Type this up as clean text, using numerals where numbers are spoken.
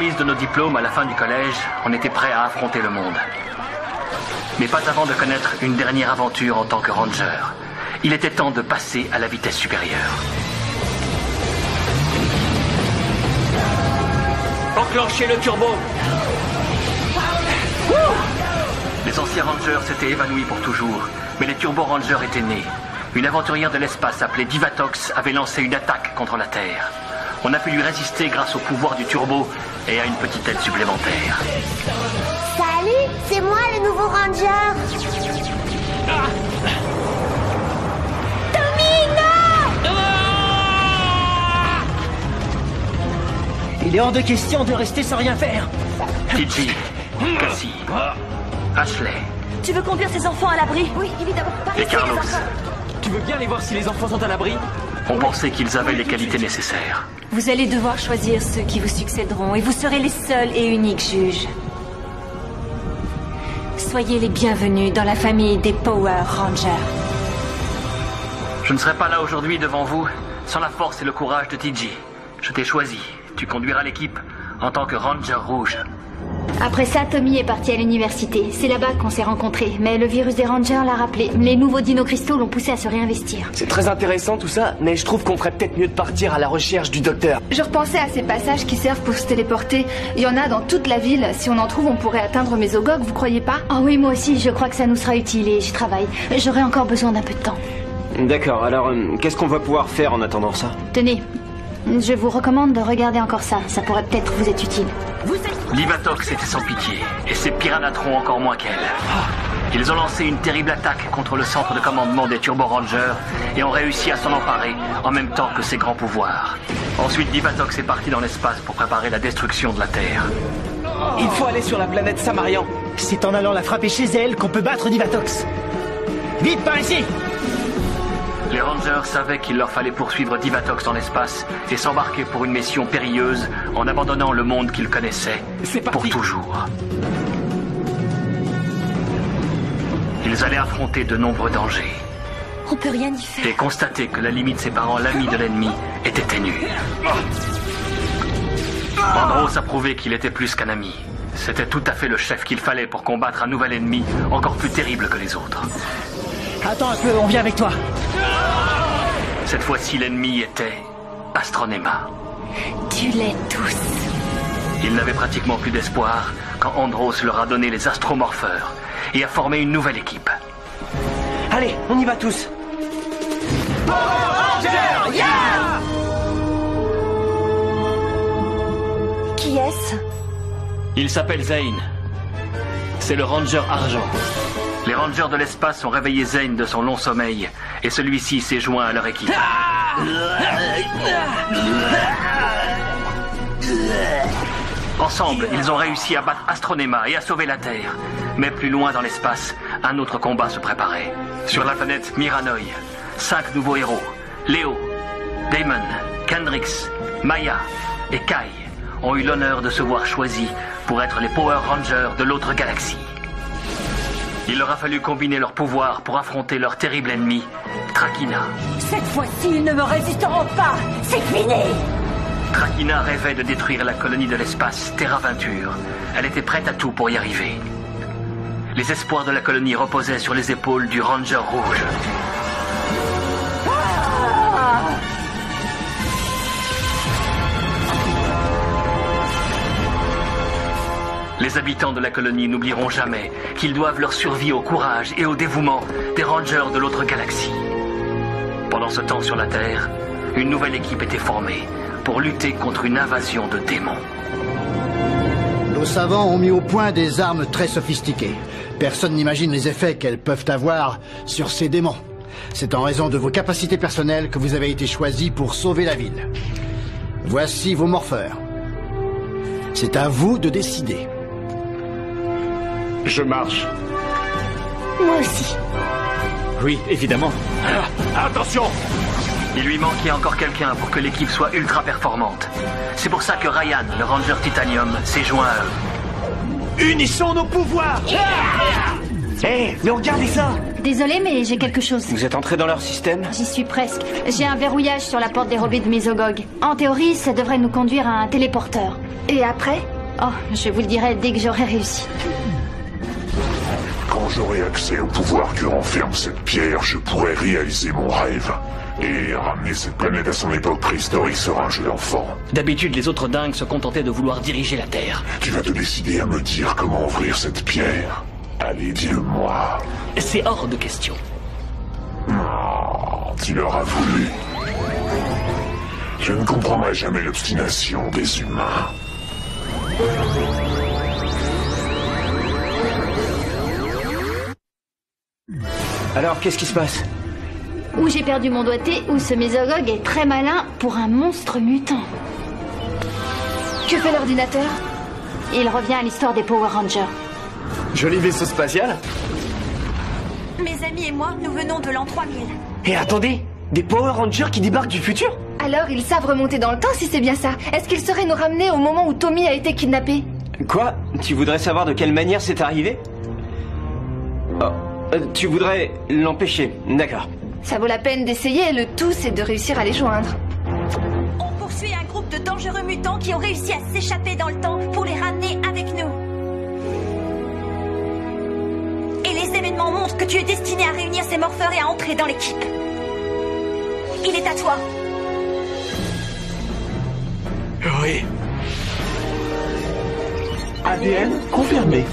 remise de nos diplômes à la fin du collège, on était prêts à affronter le monde. Mais pas avant de connaître une dernière aventure en tant que ranger. Il était temps de passer à la vitesse supérieure. Enclenchez le turbo. Les anciens rangers s'étaient évanouis pour toujours, mais les turbo rangers étaient nés. Une aventurière de l'espace appelée Divatox avait lancé une attaque contre la Terre. On a pu lui résister grâce au pouvoir du turbo et à une petite aide supplémentaire. Salut, c'est moi le nouveau ranger. Tommy, non! Il est hors de question de rester sans rien faire. TJ, Cassie, Ashley. Tu veux conduire ces enfants à l'abri? Oui, évidemment. Par Et ici, Carlos. les enfants. Tu veux bien aller voir si les enfants sont à l'abri? On pensait qu'ils avaient les qualités nécessaires. Vous allez devoir choisir ceux qui vous succéderont et vous serez les seuls et uniques juges. Soyez les bienvenus dans la famille des Power Rangers. Je ne serai pas là aujourd'hui devant vous sans la force et le courage de TJ. Je t'ai choisi. Tu conduiras l'équipe en tant que Ranger Rouge. Après ça, Tommy est parti à l'université. C'est là-bas qu'on s'est rencontrés. Mais le virus des Rangers l'a rappelé. Les nouveaux dino-cristaux l'ont poussé à se réinvestir. C'est très intéressant tout ça, mais je trouve qu'on ferait peut-être mieux de partir à la recherche du docteur. Je repensais à ces passages qui servent pour se téléporter. Il y en a dans toute la ville. Si on en trouve, on pourrait atteindre Mesogog, vous croyez pas? Oh oui, moi aussi, je crois que ça nous sera utile et j'y travaille. J'aurai encore besoin d'un peu de temps. D'accord, alors qu'est-ce qu'on va pouvoir faire en attendant ça? Tenez, je vous recommande de regarder encore ça. Ça pourrait peut-être vous être utile. Divatox était sans pitié, et ses Piranhatrons encore moins qu'elle. Ils ont lancé une terrible attaque contre le centre de commandement des Turbo Rangers et ont réussi à s'en emparer en même temps que ses grands pouvoirs. Ensuite, Divatox est parti dans l'espace pour préparer la destruction de la Terre. Il faut aller sur la planète Samarian. C'est en allant la frapper chez elle qu'on peut battre Divatox. Vite par ici! Les Rangers savaient qu'il leur fallait poursuivre Divatox dans l'espace et s'embarquer pour une mission périlleuse en abandonnant le monde qu'ils connaissaient pour toujours. Ils allaient affronter de nombreux dangers On peut rien y faire. et constater que la limite séparant l'ami de l'ennemi était ténue. Andros a prouvé qu'il était plus qu'un ami. C'était tout à fait le chef qu'il fallait pour combattre un nouvel ennemi encore plus terrible que les autres. Attends un peu, on vient avec toi. Cette fois-ci, l'ennemi était Astronema. Tu l'es tous. Ils n'avaient pratiquement plus d'espoir quand Andros leur a donné les astromorpheurs et a formé une nouvelle équipe. Allez, on y va tous. Qui est-ce? Il s'appelle Zane. C'est le Ranger Argent. Les Rangers de l'espace ont réveillé Zane de son long sommeil et celui-ci s'est joint à leur équipe. Ensemble, ils ont réussi à battre Astronema et à sauver la Terre. Mais plus loin dans l'espace, un autre combat se préparait. Sur la planète Miranoi, 5 nouveaux héros, Léo, Damon, Kendrix, Maya et Kai, ont eu l'honneur de se voir choisis pour être les Power Rangers de l'autre galaxie. Il leur a fallu combiner leurs pouvoirs pour affronter leur terrible ennemi, Trakina. Cette fois-ci, ils ne me résisteront pas. C'est fini. Trakina rêvait de détruire la colonie de l'espace, Terra Venture. Elle était prête à tout pour y arriver. Les espoirs de la colonie reposaient sur les épaules du Ranger Rouge. Les habitants de la colonie n'oublieront jamais qu'ils doivent leur survie au courage et au dévouement des Rangers de l'autre galaxie. Pendant ce temps sur la Terre, une nouvelle équipe était formée pour lutter contre une invasion de démons. Nos savants ont mis au point des armes très sophistiquées. Personne n'imagine les effets qu'elles peuvent avoir sur ces démons. C'est en raison de vos capacités personnelles que vous avez été choisis pour sauver la ville. Voici vos morpheurs. C'est à vous de décider. Je marche. Moi aussi. Oui, évidemment. Attention! Il lui manquait encore quelqu'un pour que l'équipe soit ultra performante. C'est pour ça que Ryan, le Ranger Titanium, s'est joint à eux. Unissons nos pouvoirs! Hé, mais regardez ça! Désolé, mais j'ai quelque chose. Vous êtes entré dans leur système? J'y suis presque. J'ai un verrouillage sur la porte dérobée de Mesogog. En théorie, ça devrait nous conduire à un téléporteur. Et après? Oh, je vous le dirai dès que j'aurai réussi. Quand j'aurai accès au pouvoir que renferme cette pierre, je pourrai réaliser mon rêve. Et ramener cette planète à son époque préhistorique sera un jeu d'enfant. D'habitude, les autres dingues se contentaient de vouloir diriger la Terre. Tu vas te décider à me dire comment ouvrir cette pierre. Allez, dis-le-moi. C'est hors de question. Oh, tu l'auras voulu. Je ne comprendrai jamais l'obstination des humains. Alors, qu'est-ce qui se passe? Ou j'ai perdu mon doigté, ou ce Mésogog est très malin pour un monstre mutant. Que fait l'ordinateur? Il revient à l'histoire des Power Rangers. Joli vaisseau spatial. Mes amis et moi, nous venons de l'an 3000. Et attendez, des Power Rangers qui débarquent du futur? Alors ils savent remonter dans le temps si c'est bien ça. Est-ce qu'ils sauraient nous ramener au moment où Tommy a été kidnappé? Quoi? Tu voudrais savoir de quelle manière c'est arrivé? Oh, tu voudrais l'empêcher, d'accord. Ça vaut la peine d'essayer, le tout c'est de réussir à les joindre. On poursuit un groupe de dangereux mutants qui ont réussi à s'échapper dans le temps pour les ramener avec nous. Et les événements montrent que tu es destiné à réunir ces morpheurs et à entrer dans l'équipe. Il est à toi. Oui. ADN confirmé.